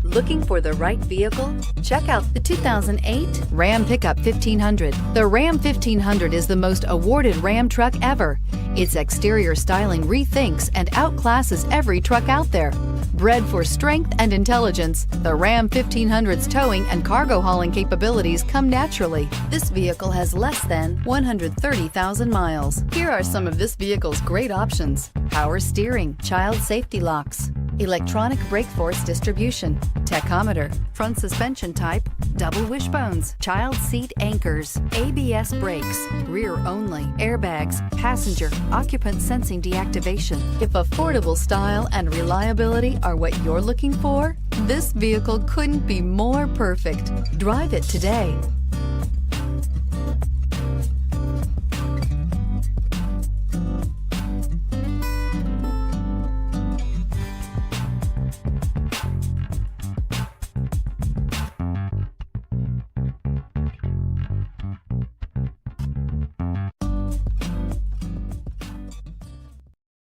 Looking for the right vehicle? Check out the 2008 Ram Pickup 1500. The Ram 1500 is the most awarded Ram truck ever. Its exterior styling rethinks and outclasses every truck out there. Bred for strength and intelligence, the Ram 1500's towing and cargo hauling capabilities come naturally. This vehicle has less than 130,000 miles. Here are some of this vehicle's great options: power steering, child safety locks, electronic brake force distribution, tachometer, front suspension type, double wishbones, child seat anchors, ABS brakes, rear only, airbags, passenger, occupant sensing deactivation. If affordable style and reliability are what you're looking for, this vehicle couldn't be more perfect. Drive it today.